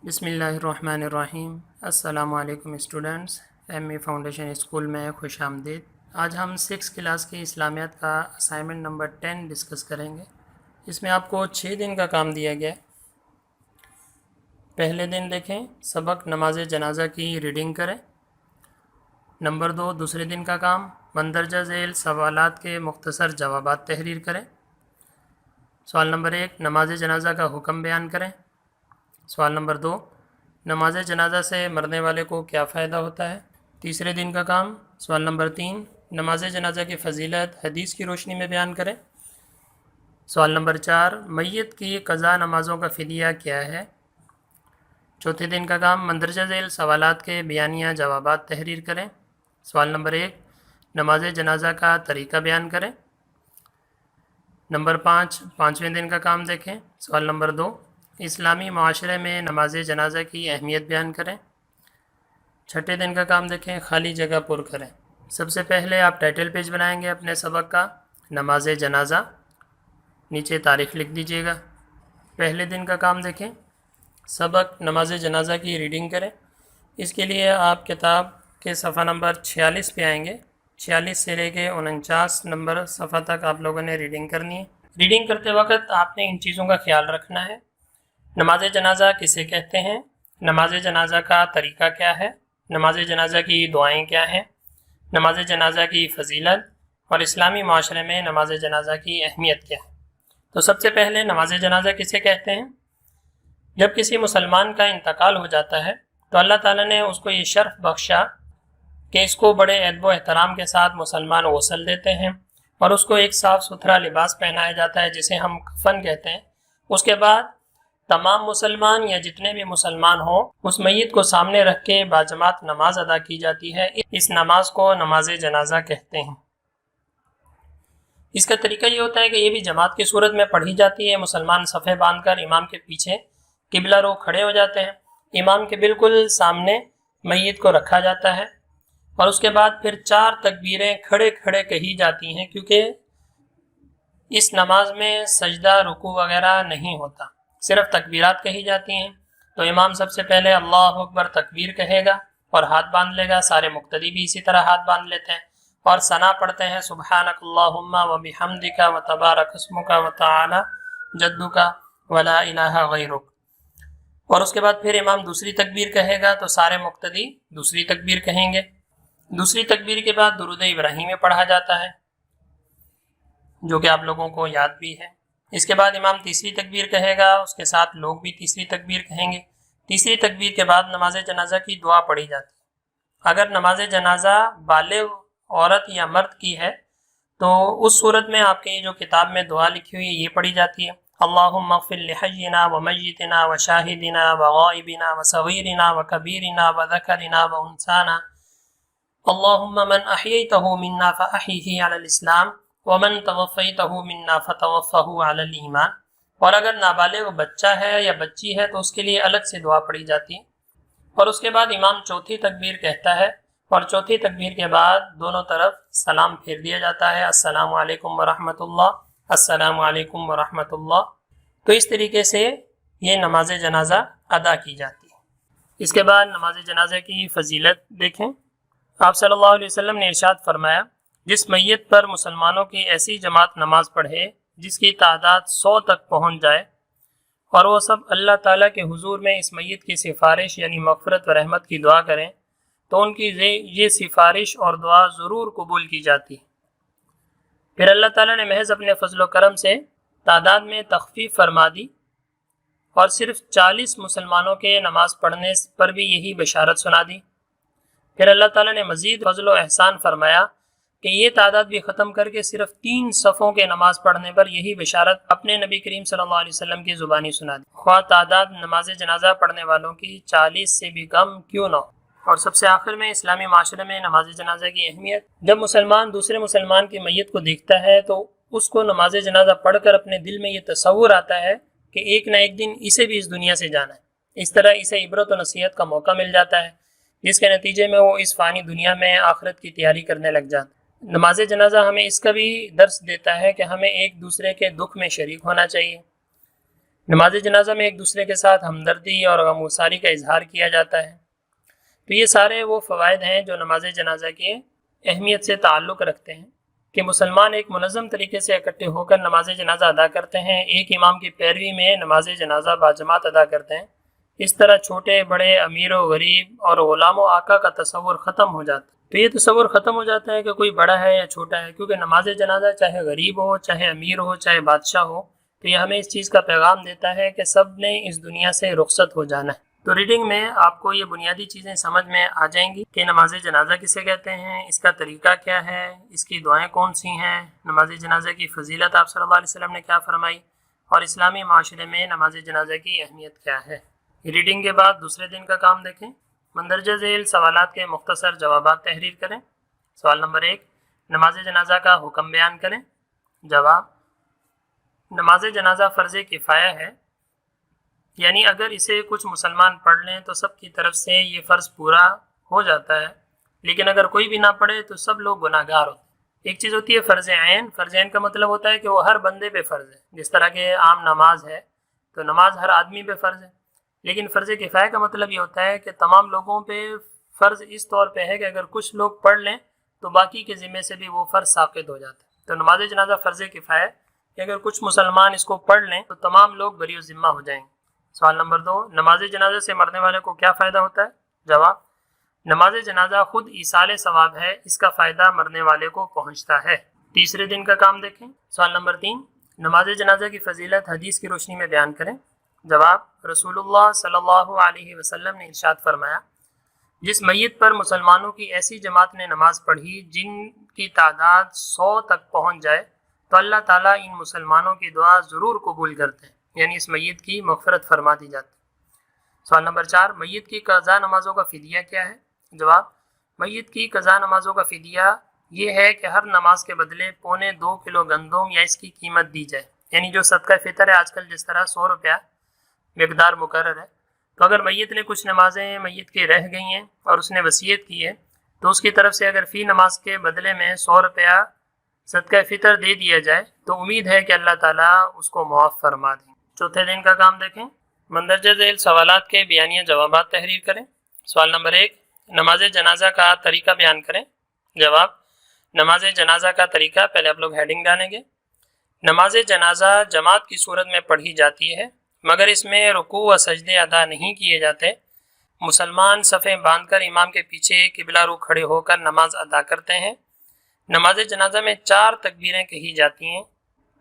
بسم اللہ الرحمن الرحیم۔ السلام علیکم اسٹوڈنٹس، ایم اے فاؤنڈیشن اسکول میں خوش آمدید۔ آج ہم 6 کلاس کی اسلامیات کا اسائنمنٹ نمبر 10 ڈسکس کریں گے۔ اس میں آپ کو 6 دن کا کام دیا گیا ہے۔ پہلے دن دیکھیں، سبق نماز جنازہ کی ریڈنگ کریں۔ نمبر 2، دوسرے دن کا کام مندرجہ ذیل سوالات کے مختصر جوابات تحریر کریں۔ سوال نمبر 1، نماز جنازہ کا حکم بیان کریں۔ سوال نمبر 2، نماز جنازہ سے مرنے والے کو کیا فائدہ ہوتا ہے۔ تیسرے دن کا کام سوال نمبر 3، نماز جنازہ کی فضیلت حدیث کی روشنی میں بیان کریں۔ سوال نمبر 4، میت کی قضا نمازوں کا فدیہ کیا ہے۔ چوتھے دن کا کام مندرجہ ذیل سوالات کے بیانیہ جوابات تحریر کریں۔ سوال نمبر 1، نماز جنازہ کا طریقہ بیان کریں۔ نمبر 5، پانچویں دن کا کام دیکھیں۔ سوال نمبر 2، اسلامی معاشرے میں نماز جنازہ کی اہمیت بیان کریں۔ چھٹے دن کا کام دیکھیں، خالی جگہ پر کریں۔ سب سے پہلے آپ ٹائٹل پیج بنائیں گے اپنے سبق کا، نماز جنازہ، نیچے تاریخ لکھ دیجیے گا۔ پہلے دن کا کام دیکھیں، سبق نماز جنازہ کی ریڈنگ کریں۔ اس کے لیے آپ کتاب کے صفحہ نمبر 46 پہ آئیں گے۔ 46 سے لے کے 49 نمبر صفحہ تک آپ لوگوں نے ریڈنگ کرنی ہے۔ ریڈنگ کرتے وقت آپ نے ان چیزوں کا خیال رکھنا ہے۔ نماز جنازہ کسے کہتے ہیں، نماز جنازہ کا طریقہ کیا ہے، نماز جنازہ کی دعائیں کیا ہیں، نماز جنازہ کی فضیلت اور اسلامی معاشرے میں نماز جنازہ کی اہمیت کیا ہے۔ تو سب سے پہلے نماز جنازہ کسے کہتے ہیں؟ جب کسی مسلمان کا انتقال ہو جاتا ہے تو اللہ تعالیٰ نے اس کو یہ شرف بخشا کہ اس کو بڑے ادب و احترام کے ساتھ مسلمان غسل دیتے ہیں اور اس کو ایک صاف ستھرا لباس پہنایا جاتا ہے جسے ہم کفن کہتے ہیں۔ اس کے بعد تمام مسلمان یا جتنے بھی مسلمان ہوں اس میت کو سامنے رکھ کے باجماعت نماز ادا کی جاتی ہے۔ اس نماز کو نماز جنازہ کہتے ہیں۔ اس کا طریقہ یہ ہوتا ہے کہ یہ بھی جماعت کی صورت میں پڑھی جاتی ہے۔ مسلمان صفیں باندھ کر امام کے پیچھے قبلہ رو کھڑے ہو جاتے ہیں۔ امام کے بالکل سامنے میت کو رکھا جاتا ہے اور اس کے بعد پھر 4 تکبیریں کھڑے کھڑے کہی جاتی ہیں، کیونکہ اس نماز میں سجدہ رکوع وغیرہ نہیں ہوتا، صرف تکبیرات کہی جاتی ہیں۔ تو امام سب سے پہلے اللہ اکبر تکبیر کہے گا اور ہاتھ باندھ لے گا، سارے مقتدی بھی اسی طرح ہاتھ باندھ لیتے ہیں اور ثنا پڑھتے ہیں، سبحانک اللہم و بحمدک و تبارک اسمک و تعالی جدک ولا الہ غیرک۔ اور اس کے بعد پھر امام دوسری تکبیر کہے گا تو سارے مقتدی دوسری تکبیر کہیں گے۔ دوسری تکبیر کے بعد درود ابراہیمی پڑھا جاتا ہے جو کہ آپ لوگوں کو یاد بھی ہے۔ اس کے بعد امام تیسری تکبیر کہے گا، اس کے ساتھ لوگ بھی تیسری تکبیر کہیں گے۔ تیسری تکبیر کے بعد نماز جنازہ کی دعا پڑھی جاتی ہے۔ اگر نماز جنازہ بالغ عورت یا مرد کی ہے تو اس صورت میں آپ کے جو کتاب میں دعا لکھی ہوئی ہے یہ پڑھی جاتی ہے، اللہم اغفر لحینا و میتنا و شاہدنا و غائبنا و صغیرنا و کبیرنا و ذکرنا و انسانا، اللہم من احییتہ منا فاحیہ علی الاسلام ومن توفیتہ منا فتوفہ علی الایمان۔ اور اگر نابالغ بچہ ہے یا بچی ہے تو اس کے لیے الگ سے دعا پڑھی جاتی ہے۔ اور اس کے بعد امام چوتھی تکبیر کہتا ہے اور چوتھی تکبیر کے بعد دونوں طرف سلام پھیر دیا جاتا ہے، السلام علیکم ورحمۃ اللہ، السلام علیکم ورحمۃ اللہ۔ تو اس طریقے سے یہ نماز جنازہ ادا کی جاتی ہے۔ اس کے بعد نماز جنازہ کی فضیلت دیکھیں۔ آپ صلی اللہ علیہ وسلم نے ارشاد فرمایا، جس میت پر مسلمانوں کی ایسی جماعت نماز پڑھے جس کی تعداد 100 تک پہنچ جائے اور وہ سب اللہ تعالیٰ کے حضور میں اس میت کی سفارش یعنی مغفرت و رحمت کی دعا کریں تو ان کی یہ سفارش اور دعا ضرور قبول کی جاتی۔ پھر اللہ تعالیٰ نے محض اپنے فضل و کرم سے تعداد میں تخفیف فرما دی اور صرف 40 مسلمانوں کے نماز پڑھنے پر بھی یہی بشارت سنا دی۔ پھر اللہ تعالیٰ نے مزید فضل و احسان فرمایا کہ یہ تعداد بھی ختم کر کے صرف 3 صفوں کے نماز پڑھنے پر یہی بشارت اپنے نبی کریم صلی اللہ علیہ وسلم کی زبانی سنا دی، خواہ تعداد نماز جنازہ پڑھنے والوں کی 40 سے بھی کم کیوں نہ ہو۔ اور سب سے آخر میں اسلامی معاشرے میں نماز جنازہ کی اہمیت، جب مسلمان دوسرے مسلمان کی میت کو دیکھتا ہے تو اس کو نماز جنازہ پڑھ کر اپنے دل میں یہ تصور آتا ہے کہ ایک نہ ایک دن اسے بھی اس دنیا سے جانا ہے۔ اس طرح اسے عبرت و نصیحت کا موقع مل جاتا ہے جس کے نتیجے میں وہ اس فانی دنیا میں آخرت کی تیاری کرنے لگ جاتا ہے۔ نماز جنازہ ہمیں اس کا بھی درس دیتا ہے کہ ہمیں ایک دوسرے کے دکھ میں شریک ہونا چاہیے۔ नमाज जनाजा में एक दूसरे के साथ हमदर्दी और गमगुसारी का इजहार किया जाता है। तो ये सारे वो फ़वाइद हैं जो नमाज जनाजा की अहमियत से ताल्लुक़ रखते हैं कि मुसलमान एक मुनज़्ज़म तरीके से इकट्ठे होकर नमाज जनाजा अदा करते हैं, एक इमाम की पैरवी में नमाज जनाजा बाजमात अदा करते हैं। इस तरह छोटे बड़े, अमीर व गरीब और ग़ुलाम व आका का तसव्वुर ख़त्म हो जाता है। तो ये तसव्वुर ख़त्म हो जाता है कि कोई बड़ा है या छोटा है, क्योंकि नमाज जनाजा चाहे गरीब हो, चाहे अमीर हो, चाहे बादशाह हो, तो ये हमें इस चीज़ का पैगाम देता है कि सब ने इस दुनिया से रुखसत हो जाना है। तो रीडिंग में आपको ये बुनियादी चीज़ें समझ में आ जाएंगी कि नमाज जनाजा किसे कहते हैं, इसका तरीका क्या है, इसकी दुआएं कौन सी हैं, नमाज जनाजा की फजीलत आप सल्लल्लाहु अलैहि वसल्लम ने क्या फरमाई, और इस्लामी माशरे में नमाज जनाजा की अहमियत क्या है। रीडिंग के बाद दूसरे दिन का काम देखें। मंदरजा झेल सवालात के मुख्तसर जवाबात तहरीर करें। सवाल नंबर 1, नमाज जनाजा का हुक्म बयान करें। जवाब, नमाज जनाजा फ़र्ज़ किफ़ाया है, यानी अगर इसे कुछ मुसलमान पढ़ लें तो सब की तरफ से ये फ़र्ज़ पूरा हो जाता है, लेकिन अगर कोई भी ना पढ़े तो सब लोग गुनाहगार होते हैं। एक चीज़ होती है फ़र्ज़ ऐन। फ़र्ज़ ऐन का मतलब होता है कि वो हर बंदे पे फ़र्ज़ है, जिस तरह के आम नमाज है तो नमाज हर आदमी पे फ़र्ज़ है। लेकिन फ़र्ज़ किफ़ाया का मतलब ये होता है कि तमाम लोगों पे फ़र्ज़ इस तौर पे है कि अगर कुछ लोग पढ़ लें तो बाकी के ज़िम्मे से भी वो फ़र्ज़ साक़ित हो जाता है। तो नमाज जनाजा फ़र्ज़ किफ़ाया कि अगर कुछ मुसलमान इसको पढ़ लें तो तमाम लोग बरी ज़िम्मा हो जाएंगे। सवाल नंबर 2, नमाज जनाजा से मरने वाले को क्या फ़ायदा होता है। जवाब, नमाज जनाजा खुद ईसाले सवाब है, इसका फ़ायदा मरने वाले को पहुँचता है। तीसरे दिन का काम देखें। सवाल नंबर 3, नमाज जनाजा की फ़जीलत हदीस की रोशनी में बयान करें। जवाब, रसूलुल्लाह सल्लल्लाहु अलैहि वसल्लम ने इरशाद फरमाया, जिस मैयत पर मुसलमानों की ऐसी जमात ने नमाज पढ़ी जिनकी तादाद 100 तक पहुँच जाए तो अल्लाह ताला इन मुसलमानों की दुआ ज़रूर कबूल करते हैं, यानी इस मैयत की मग़फ़िरत फरमा दी जाती है। सवाल नंबर 4, मैयत की क़ज़ा नमाज़ों का फ़िदिया क्या है। जवाब, मैयत की क़ज़ा नमाज़ों का फ़िदिया ये है कि हर नमाज के बदले 2.25 किलो गंदम या इसकी कीमत दी जाए, यानी जो सदका फ़ितर है आजकल जिस तरह 100 रुपया मकदार मुकर्रर है, तो अगर मैयत ने कुछ नमाज़ें मैयत की रह गई हैं और उसने वसीयत की है तो उसकी तरफ से अगर फ़ी नमाज के बदले में 100 रुपया सदका फ़ितर दे दिया जाए तो उम्मीद है कि अल्लाह ताला उसको मुआफ़ फरमा दें। चौथे दिन का काम देखें। मंदरजा झेल सवालात के बयानिया जवाबात तहरीर करें। सवाल नंबर 1, नमाज जनाजा का तरीका बयान करें। जवाब, नमाज जनाजा का तरीका, पहले आप लोग हेडिंग डालेंगे। नमाज जनाजा जमात की सूरत में पढ़ी जाती है, मगर इसमें रुकू व सजदे अदा नहीं किए जाते। मुसलमान सफ़े बांधकर इमाम के पीछे किबला रुख खड़े होकर नमाज अदा करते हैं। नमाज जनाजा में 4 तकबीरें कही जाती हैं।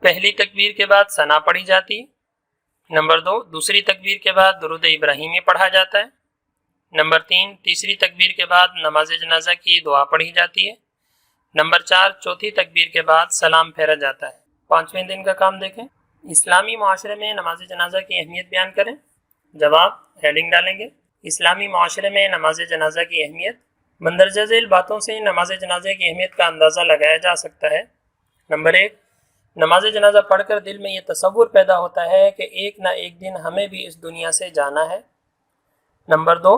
पहली तकबीर के बाद सना पढ़ी जाती है। नंबर 2, दूसरी तकबीर के बाद दुरूद इब्राहिमी पढ़ा जाता है। नंबर 3, तीसरी तकबीर के बाद नमाज जनाजा की दुआ पढ़ी जाती है। नंबर 4, चौथी तकबीर के बाद सलाम फेरा जाता है। 5वें दिन का काम देखें। इस्लामी माशरे में नमाज जनाजा की अहमियत बयान करें। जवाब, हेडिंग डालेंगे। इस्लामी माशरे में नमाज जनाजा की अहमियत। मंदरजा झेल बातों से नमाज जनाजा की अहमियत का अंदाज़ा लगाया जा सकता है। नंबर 1, नमाज जनाजा पढ़कर दिल में ये तसव्वुर पैदा होता है कि एक ना एक दिन हमें भी इस दुनिया से जाना है। नंबर 2,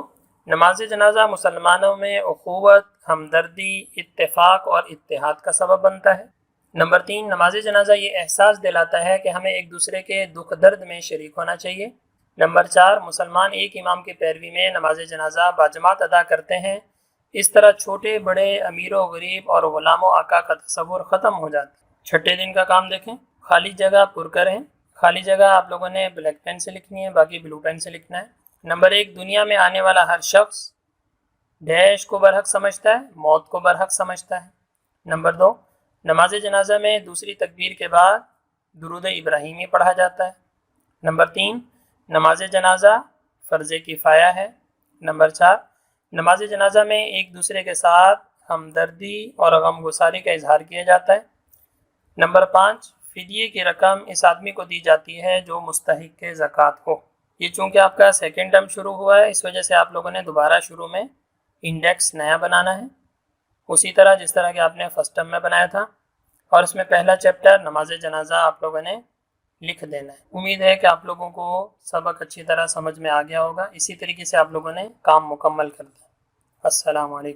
नमाज जनाजा मुसलमानों में उख़ुवत, हमदर्दी, इत्तेफाक और इत्तेहाद का सबब बनता है। नंबर 3, नमाज जनाजा ये एहसास दिलाता है कि हमें एक दूसरे के दुख दर्द में शरीक होना चाहिए। नंबर 4, मुसलमान एक इमाम की पैरवी में नमाज जनाजा बाजमात अदा करते हैं। इस तरह छोटे बड़े, अमीर व गरीब और ग़ुलाम व आका का तसव्वुर ख़त्म हो जाता है। छठे दिन का काम देखें। खाली जगह पुर करें। खाली जगह आप लोगों ने ब्लैक पेन से लिखनी है, बाकी ब्लू पेन से लिखना है। नंबर 1, दुनिया में आने वाला हर शख्स डैश को बरहक समझता है, मौत को बरहक समझता है। नंबर 2, नमाज जनाजा में दूसरी तकबीर के बाद दुरूद इब्राहिमी पढ़ा जाता है। नंबर 3, नमाज जनाजा फ़र्ज़ किफ़ाया है। नंबर 4, नमाज जनाजा में एक दूसरे के साथ हमदर्दी और गमगुसारी का इजहार किया जाता है। नंबर 5, फ़िदिये की रकम इस आदमी को दी जाती है जो मुस्तहिक़ ज़कात हो। ये चूँकि आपका सेकेंड टर्म शुरू हुआ है, इस वजह से आप लोगों ने दोबारा शुरू में इंडेक्स नया बनाना है, उसी तरह जिस तरह कि आपने फर्स्ट टर्म में बनाया था, और इसमें पहला चैप्टर नमाज जनाजा आप लोगों ने लिख देना है। उम्मीद है कि आप लोगों को सबक अच्छी तरह समझ में आ गया होगा। इसी तरीके से आप लोगों ने काम मुकम्मल कर दिया। अस्सलाम वालेकुम।